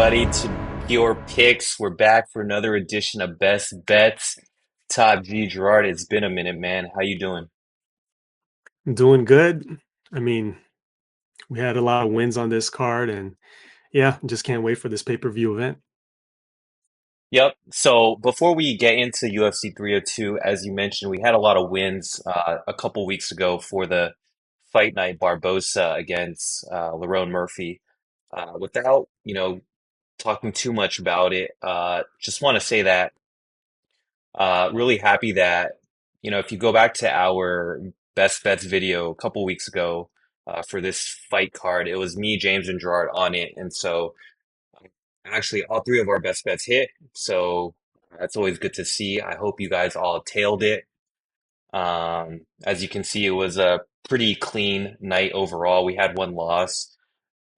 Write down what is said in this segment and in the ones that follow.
everybody, to Pure Picks. We're back for another edition of Best Bets. Top G Gerard, it's been a minute, man. How you doing? Doing good. I mean, we had a lot of wins on this card, and yeah, just can't wait for this pay-per-view event. Yep. So before we get into UFC 302, as you mentioned, we had a lot of wins a couple weeks ago for the fight night Barbosa against Lerone Murphy. Without, talking too much about it, just want to say that really happy that, if you go back to our best bets video a couple weeks ago for this fight card, it was me, James, and Gerard on it. And so actually all three of our best bets hit. So that's always good to see. I hope you guys all tailed it. As you can see, it was a pretty clean night overall. We had one loss.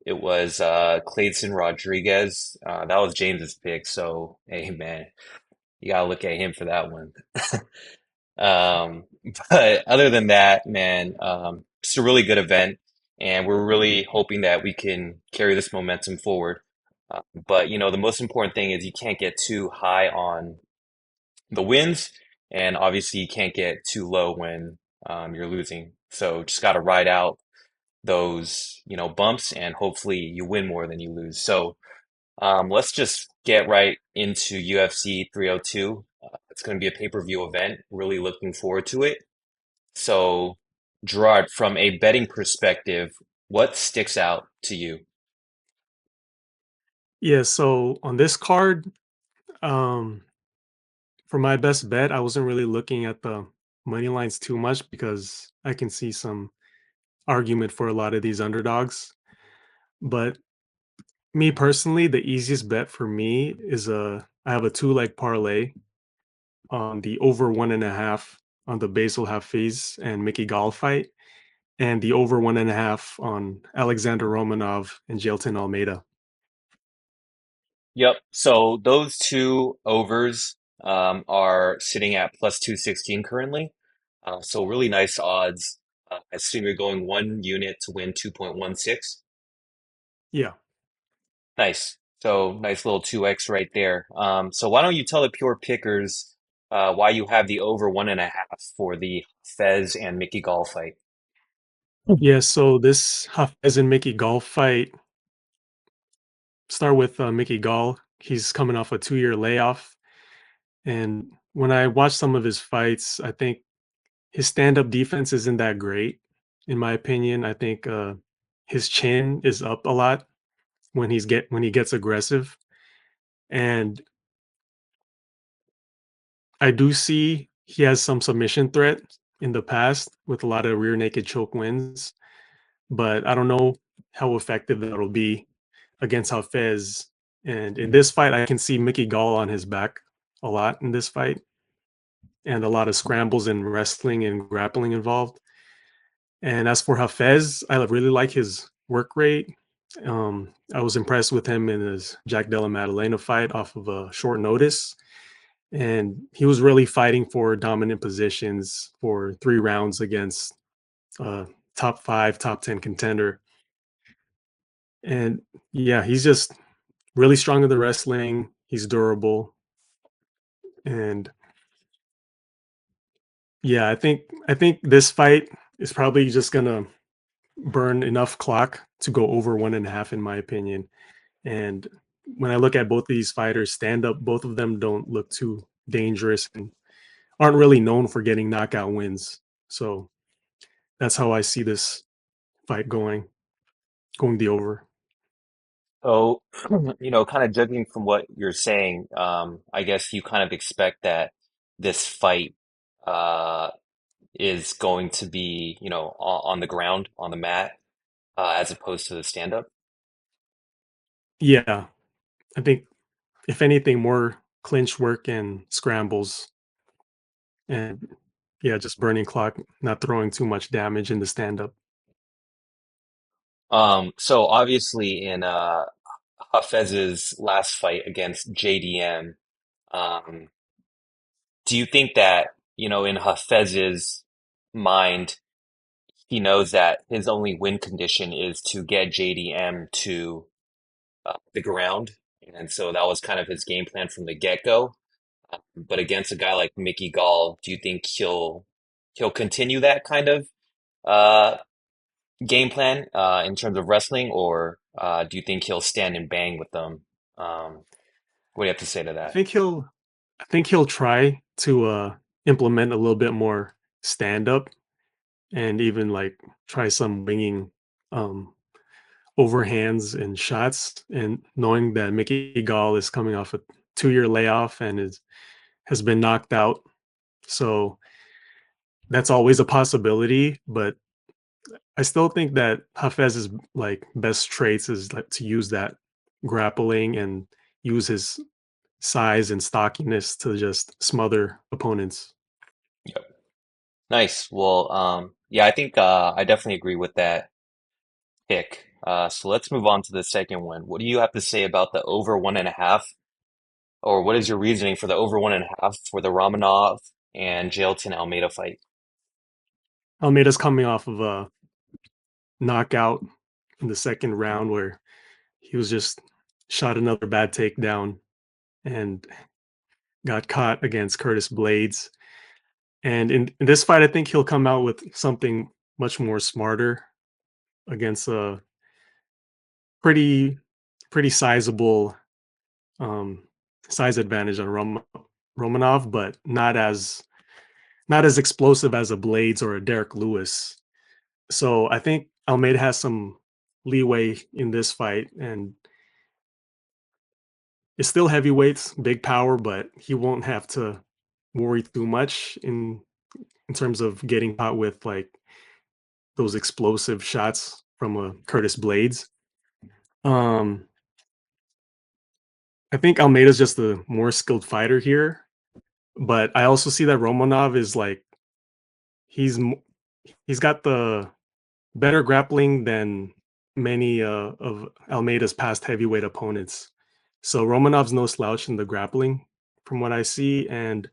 It was Clayton Rodriguez. That was James's pick. So, hey, man, you gotta look at him for that one. Um, but other than that, man, it's a really good event, and we're really hoping that we can carry this momentum forward. But the most important thing is you can't get too high on the wins, and obviously you can't get too low when you're losing. So just got to ride out those, bumps, and hopefully you win more than you lose. So let's just get right into UFC 302. It's going to be a pay-per-view event. Really looking forward to it. So, Gerard, from a betting perspective, what sticks out to you? Yeah, so on this card, um, for my best bet, I wasn't really looking at the money lines too much because I can see some argument for a lot of these underdogs. But me personally, the easiest bet for me is I have a two-leg parlay on the over 1.5 on the Bassil Hafez and Mickey Gall fight, and the over 1.5 on Alexandr Romanov and Jailton Almeida. Yep. So those two overs are sitting at plus 216 currently. So really nice odds. I assume you're going one unit to win 2.16. Yeah. Nice. So nice little 2x right there. So why don't you tell the pure pickers why you have the over 1.5 for the Fez and Mickey Gall fight? Yeah, so this Hafez and Mickey Gall fight, start with Mickey Gall. He's coming off a 2-year layoff. And when I watch some of his fights, I think his stand-up defense isn't that great, in my opinion. I think his chin is up a lot when he gets aggressive. And I do see he has some submission threat in the past with a lot of rear naked choke wins, but I don't know how effective that'll be against Hafez. And in this fight, I can see Mickey Gall on his back a lot in this fight, and a lot of scrambles and wrestling and grappling involved. And as for Hafez, I really like his work rate. I was impressed with him in his Jack Della Maddalena fight off of a short notice. And he was really fighting for dominant positions for 3 rounds against a top five, top 10 contender. And yeah, he's just really strong in the wrestling. He's durable. And yeah, I think this fight is probably just gonna burn enough clock to go over 1.5 in my opinion. And when I look at both of these fighters stand up, both of them don't look too dangerous and aren't really known for getting knockout wins. So that's how I see this fight going the over. So, kind of judging from what you're saying, I guess you kind of expect that this fight uh, is going to be, on the ground, on the mat, as opposed to the stand-up. Yeah, I think if anything, more clinch work and scrambles, and yeah, just burning clock, not throwing too much damage in the stand up. So obviously in Hafez's last fight against JDM, um, do you think that, in Hafez's mind, he knows that his only win condition is to get JDM to the ground? and so that was kind of his game plan from the get-go. But against a guy like Mickey Gall, do you think he'll continue that kind of uh, game plan in terms of wrestling, or do you think he'll stand and bang with them? What do you have to say to I that? think he'll I think he'll try to implement a little bit more stand up and even like try some winging um overhands and shots, and knowing that Mickey Gall is coming off a 2-year layoff and is has been knocked out. So that's always a possibility, but I still think that Hafez's like best traits is like to use that grappling and use his size and stockiness to just smother opponents. Yep. Nice. Well, yeah, I think I definitely agree with that pick. So let's move on to the second one. What do you have to say about the over 1.5? Or what is your reasoning for the over 1.5 for the Romanov and Jailton Almeida fight? Almeida's coming off of a knockout in the second round where he was just shot another bad takedown and got caught against Curtis Blades. And in this fight, I think he'll come out with something much more smarter against a pretty pretty sizable um, size advantage on Romanov, but not as explosive as a Blades or a Derek Lewis. So I think Almeida has some leeway in this fight, and it's still heavyweights, big power, but he won't have to worry too much in terms of getting caught with like those explosive shots from a Curtis Blades. Um, I think Almeida's just a more skilled fighter here, but I also see that Romanov is like he's m- he's got the better grappling than many of Almeida's past heavyweight opponents. So Romanov's no slouch in the grappling, from what I see, and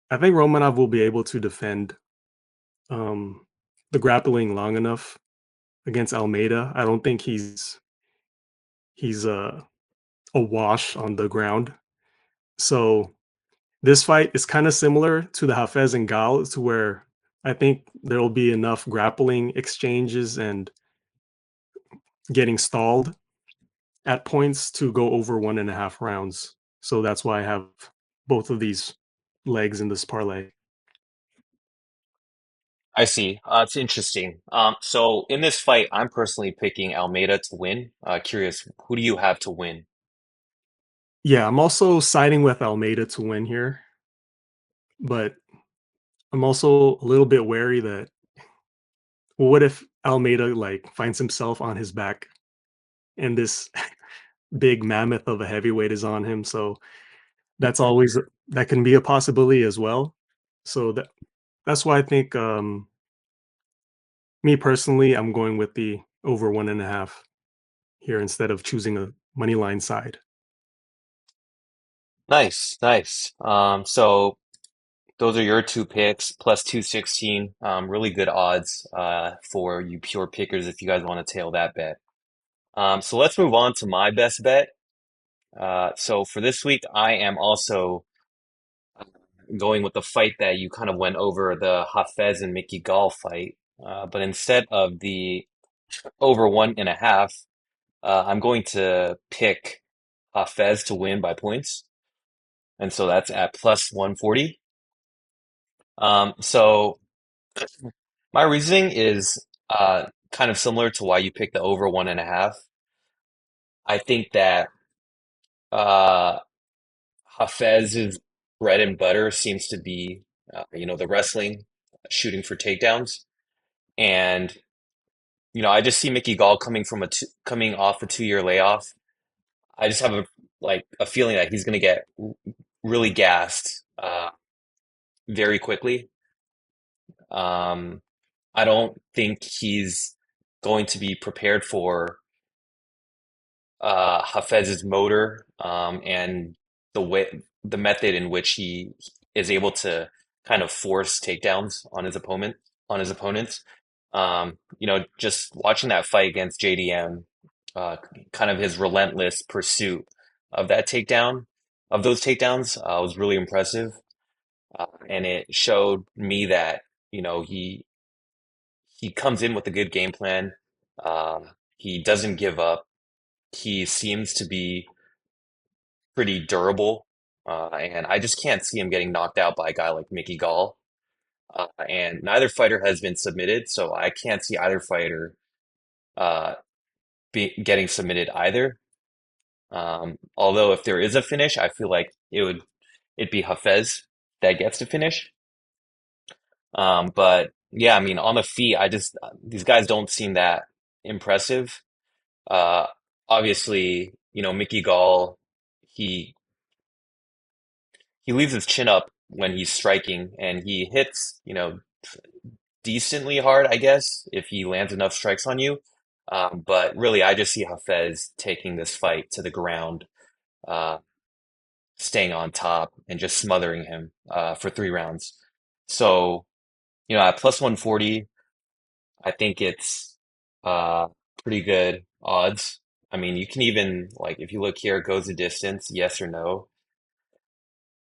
I think Romanov will be able to defend um, the grappling long enough against Almeida. I don't think he's a wash on the ground. So this fight is kind of similar to the Hafez and Gall, to where I think there will be enough grappling exchanges and getting stalled at points to go over 1.5 rounds. So that's why I have both of these legs in this parlay. I see. It's interesting. So in this fight, I'm personally picking Almeida to win. Curious, who do you have to win? Yeah, I'm also siding with Almeida to win here, but I'm also a little bit wary that, well, what if Almeida like finds himself on his back and this big mammoth of a heavyweight is on him? So that's always that can be a possibility as well. So that's why I think me personally, I'm going with the over 1.5 here instead of choosing a money line side. Nice, nice. So those are your two picks plus 216. Really good odds for you pure pickers if you guys want to tail that bet. So let's move on to my best bet. So for this week, I am also going with the fight that you kind of went over, the Hafez and Mickey Gall fight. But instead of the over 1.5, I'm going to pick Hafez to win by points. And so that's at plus 140. So my reasoning is kind of similar to why you picked the over 1.5. I think that uh, Hafez's bread and butter seems to be, the wrestling, shooting for takedowns. And, I just see Mickey Gall coming off a 2-year layoff. I just have a feeling that he's going to get really gassed very quickly. Um, I don't think he's going to be prepared for Hafez's motor and the method in which he is able to kind of force takedowns on his opponents. Just watching that fight against JDM, uh, kind of his relentless pursuit of that takedown, of those takedowns, was really impressive. And it showed me that, you know, he comes in with a good game plan. He doesn't give up. He seems to be pretty durable. And I just can't see him getting knocked out by a guy like Mickey Gall. And neither fighter has been submitted, so I can't see either fighter uh, getting submitted either. Although if there is a finish, I feel like it'd be Hafez that gets to finish. But yeah, I mean, on the feet, these guys don't seem that impressive. Uh, Obviously, you know, Mickey Gall, he he leaves his chin up when he's striking, and he hits, you know, decently hard, I guess, if he lands enough strikes on you. But really, I just see Hafez taking this fight to the ground, uh, staying on top, and just smothering him for 3 rounds. So, you know, at plus 140, I think it's uh, pretty good odds. I mean, you can even, like, if you look here, goes the distance, yes or no.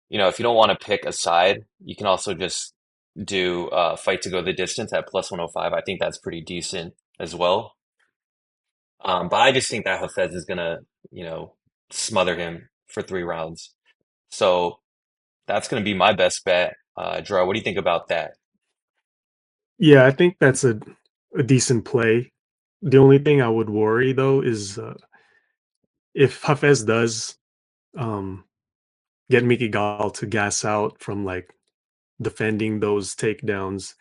You know, if you don't want to pick a side, you can also just do fight to go the distance at plus 105. I think that's pretty decent as well. But I just think that Hafez is gonna, you know, smother him for 3 rounds. So that's gonna be my best bet. Gerard, what do you think about that? Yeah, I think that's a decent play. The only thing I would worry though is if Hafez does um, get Mickey Gall to gas out from like defending those takedowns,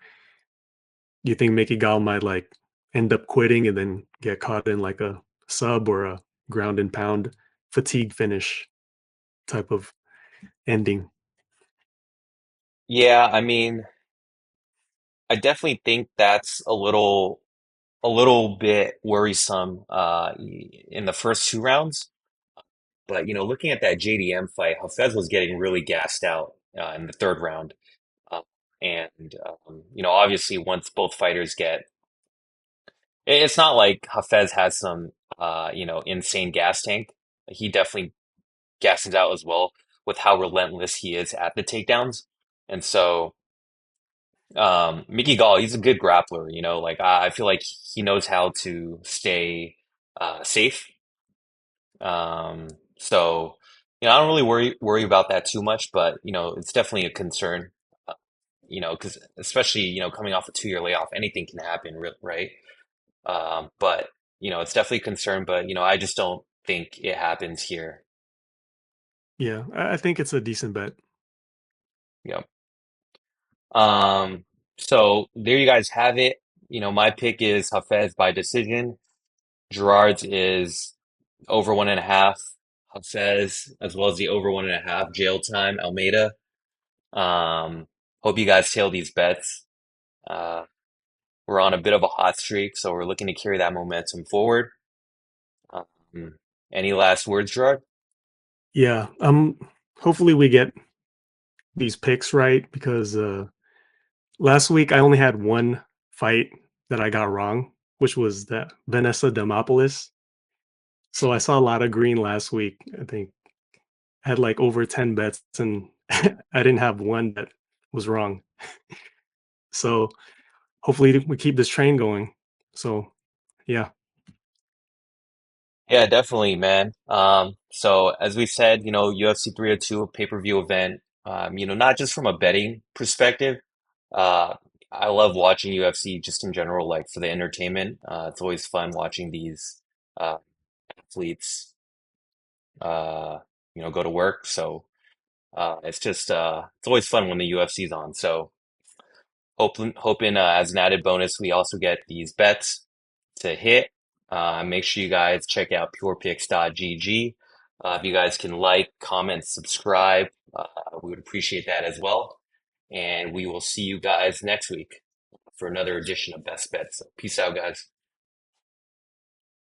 do you think Mickey Gall might like end up quitting and then get caught in like a sub or a ground and pound fatigue finish type of ending? Yeah, I mean, I definitely think that's a little bit worrisome in the first 2 rounds. But you know, looking at that JDM fight, Hafez was getting really gassed out in the 3rd round. Uh, and you know, obviously, once both fighters get, it's not like Hafez has some, you know, insane gas tank. He definitely gasses out as well with how relentless he is at the takedowns. And so, Mickey Gall, he's a good grappler. You know, like I feel like he knows how to stay safe. Um, so, you know, I don't really worry about that too much, but you know, it's definitely a concern. uh, You know, because especially you know coming off a 2 year layoff, anything can happen, right? But you know, it's definitely a concern. But you know, I just don't think it happens here. Yeah, I think it's a decent bet. Yeah. Um, so there you guys have it. You know, my pick is Hafez by decision. Gerard's is over 1.5. Hafez, as well as the over 1.5 jail time, Almeida. Um, Hope you guys tail these bets. Uh, we're on a bit of a hot streak, so we're looking to carry that momentum forward. Um, any last words, Gerard? Yeah, hopefully we get these picks right because last week I only had one fight that I got wrong, which was that Vanessa Demopoulos. So I saw a lot of green last week. I think I had like over 10 bets and I didn't have one that was wrong. So hopefully we keep this train going. So yeah. Yeah, definitely, man. So as we said, you know, UFC 302, a pay-per-view event, you know, not just from a betting perspective. Uh, I love watching UFC just in general, like for the entertainment. It's always fun watching these athletes, uh, you know, go to work. So it's always fun when the UFC's on. So hoping as an added bonus, we also get these bets to hit. Make sure you guys check out purepicks.gg. If you guys can like, comment, subscribe, we would appreciate that as well. And we will see you guys next week for another edition of Best Bets. So peace out, guys.